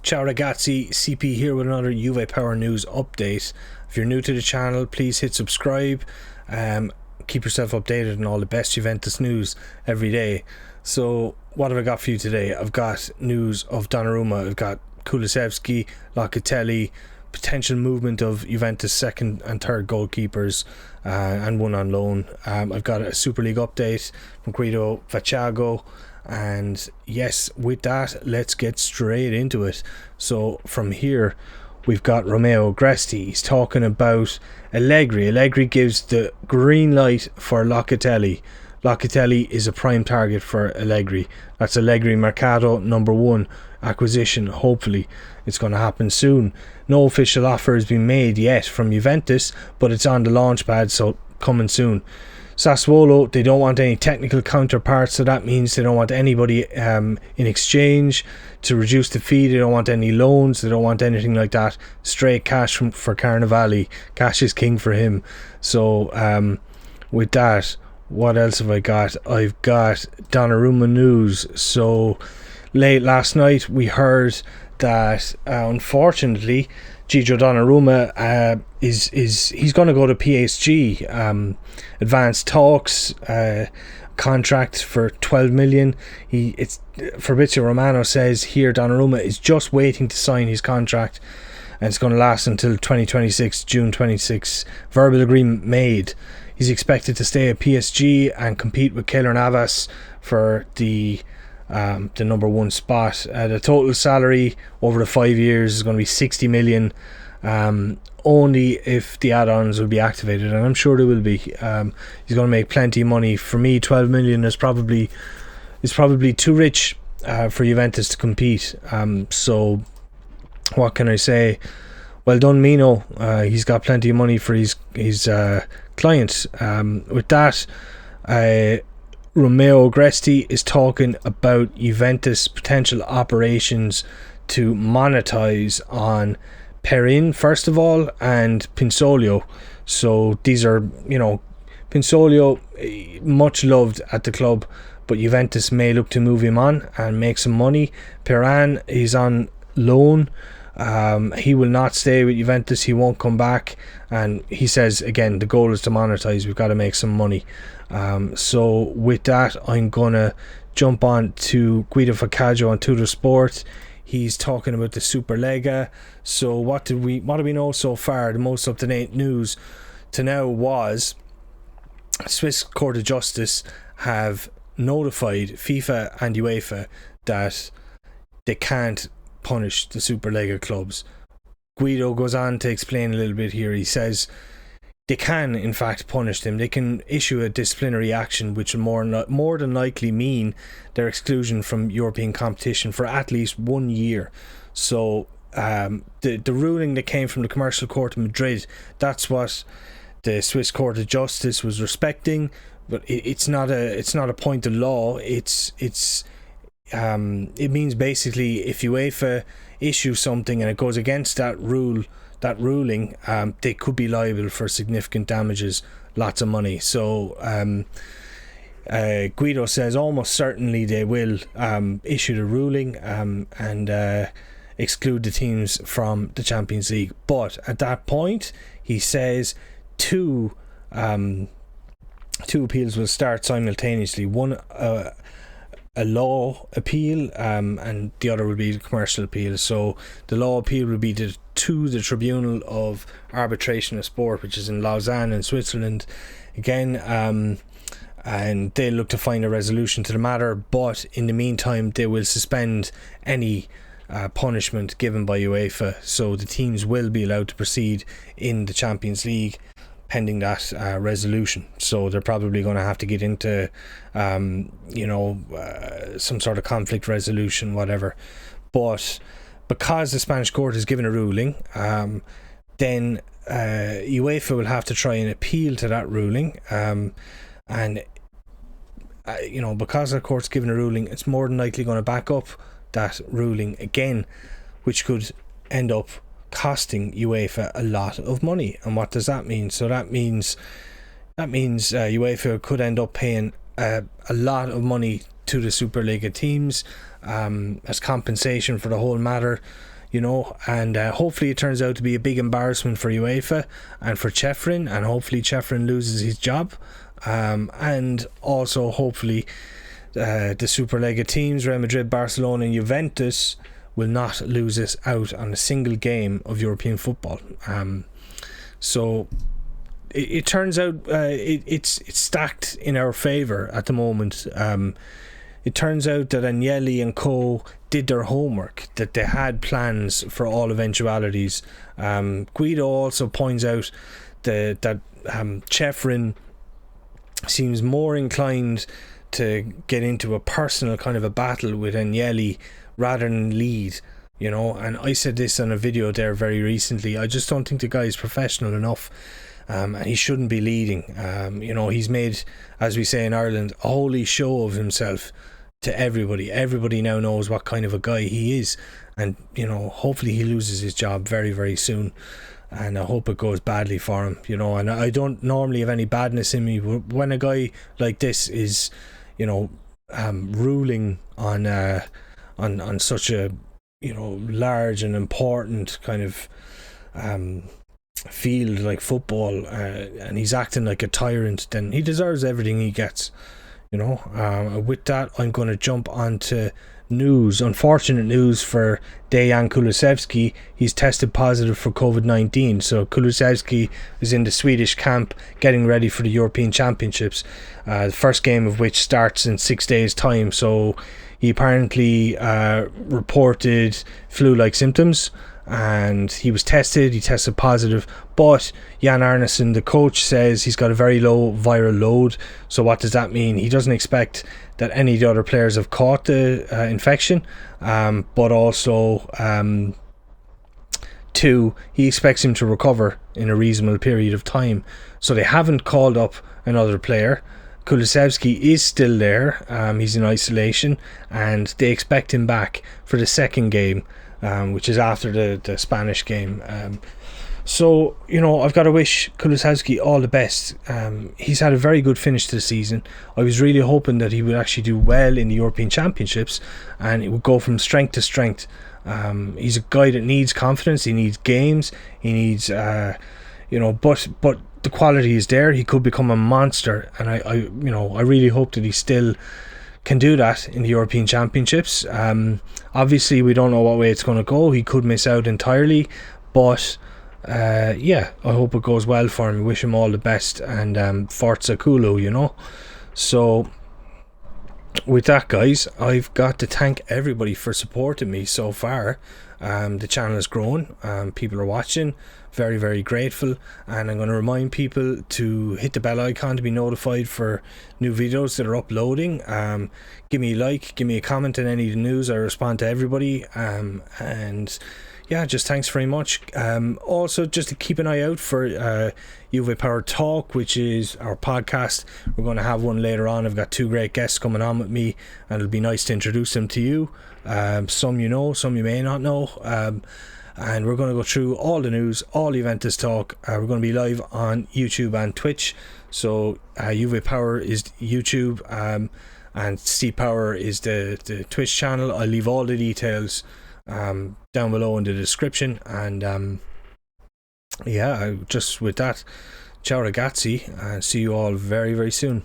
Ciao ragazzi, CP here with another Juve Power News update. If you're new to the channel, please hit subscribe. Keep yourself updated on all the best Juventus news every day. So what have I got for you today? I've got news of Donnarumma, I've got Kulusevski, Locatelli, potential movement of Juventus second and third goalkeepers, and one on loan. I've got a Superleague update from Guido Vaciago. And yes, with that, let's get straight into it. So from here, we've got Romeo Gresti. He's talking about Allegri. Allegri gives the green light for Locatelli. Locatelli is a prime target for Allegri. That's Allegri Mercato #1 acquisition. Hopefully it's going to happen soon. No official offer has been made yet from Juventus, but it's on the launch pad, so coming soon. Sassuolo, they don't want any technical counterparts, so that means they don't want anybody in exchange to reduce the fee. They don't want any loans, they don't want anything like that. Straight cash for Carnevali. Cash is king for him. So with that, what else have I got? I've got Donnarumma news. So late last night we heard that unfortunately Guido Donnarumma he's going to go to PSG. Advanced talks, contract for 12 million. Fabrizio Romano says here Donnarumma is just waiting to sign his contract, and it's going to last until 2026, June 26. Verbal agreement made. He's expected to stay at PSG and compete with Keylor Navas for the #1 spot. The total salary over the 5 years is going to be 60 million, only if the add-ons will be activated, and I'm sure they will be. He's going to make plenty of money. For me, 12 million is probably too rich for Juventus to compete. So what can I say? Well done, Mino. He's got plenty of money for his client. With that, Romeo Gresti is talking about Juventus potential operations to monetize on Perin first of all, and Pinsoglio. So these are, Pinsoglio, much loved at the club, but Juventus may look to move him on and make some money. Perin is on loan. He will not stay with Juventus. He won't come back, and he says again the goal is to monetize. We've got to make some money. So with that, I'm gonna jump on to Guido Vaciago on Tutto Sport. He's talking about the Superleague. So what do we know so far? The most up-to-date news to now was Swiss Court of Justice have notified FIFA and UEFA that they can't punish the Superleague clubs. Guido goes on to explain a little bit here. He says they can in fact punish them. They can issue a disciplinary action, which will more than likely mean their exclusion from European competition for at least 1 year. So the ruling that came from the Commercial Court of Madrid, that's what the Swiss Court of Justice was respecting, but it's not a point of law. It means basically if UEFA issue something and it goes against that ruling, they could be liable for significant damages, lots of money. So Guido says almost certainly they will issue the ruling and exclude the teams from the Champions League. But at that point, he says two appeals will start simultaneously. One a law appeal, and the other will be the commercial appeal. So the law appeal will be to the Tribunal of Arbitration of Sport, which is in Lausanne in Switzerland again, and they'll look to find a resolution to the matter, but in the meantime they will suspend any punishment given by UEFA, so the teams will be allowed to proceed in the Champions League pending that resolution. So they're probably going to have to get into some sort of conflict resolution, whatever. But because the Spanish court has given a ruling, then UEFA will have to try and appeal to that ruling, and because the court's given a ruling, it's more than likely going to back up that ruling again, which could end up costing UEFA a lot of money. And what does that mean? So that means UEFA could end up paying a lot of money to the Superleague teams as compensation for the whole matter. and hopefully it turns out to be a big embarrassment for UEFA and for Chefrin, and hopefully Chefrin loses his job, and also hopefully the Superleague teams, Real Madrid, Barcelona and Juventus, will not lose us out on a single game of European football. So it turns out it's stacked in our favour at the moment. It turns out that Agnelli and co did their homework, that they had plans for all eventualities. Guido also points out that Chefrin seems more inclined to get into a personal kind of a battle with Agnelli rather than lead, and I said this on a video there very recently. I just don't think the guy is professional enough, and he shouldn't be leading. He's made, as we say in Ireland, a holy show of himself to everybody now knows what kind of a guy he is, and hopefully he loses his job very, very soon, and I hope it goes badly for him. And I don't normally have any badness in me, but when a guy like this is ruling on such a large and important kind of field like football, and he's acting like a tyrant, then he deserves everything he gets. With that, I'm going to jump onto news. Unfortunate news for Dejan Kulusevski. He's tested positive for COVID-19. So Kulusevski is in the Swedish camp getting ready for the European Championships, the first game of which starts in 6 days' time. So he apparently reported flu-like symptoms, and he was tested. He tested positive, but Jan Arnesen, the coach, says he's got a very low viral load. So what does that mean? He doesn't expect that any of the other players have caught the infection, but also two, he expects him to recover in a reasonable period of time. So they haven't called up another player. Kulusevski is still there. He's in isolation, and they expect him back for the second game, which is after the Spanish game. So I've got to wish Kulusevski all the best. He's had a very good finish to the season. I was really hoping that he would actually do well in the European Championships, and it would go from strength to strength. He's a guy that needs confidence. He needs games. He needs, but the quality is there. He could become a monster, and I really hope that he still can do that in the European Championships. Obviously, we don't know what way it's going to go. He could miss out entirely, but I hope it goes well for him. I wish him all the best, and Forza Kulu, So with that, guys, I've got to thank everybody for supporting me so far. The channel has grown. People are watching. Very, very grateful, and I'm going to remind people to hit the bell icon to be notified for new videos that are uploading. Give me a like, give me a comment on any of the news. I respond to everybody, and yeah, just thanks very much. Also, just to keep an eye out for Juve Power Talk, which is our podcast. We're going to have one later on. I've got two great guests coming on with me, and it'll be nice to introduce them to you. Some you know, some you may not know. And we're going to go through all the news, all Juventus talk. We're going to be live on YouTube and Twitch. So Juve Power is YouTube, and Steve Power is the Twitch channel. I'll leave all the details down below in the description. And just with that, ciao ragazzi, and see you all very, very soon.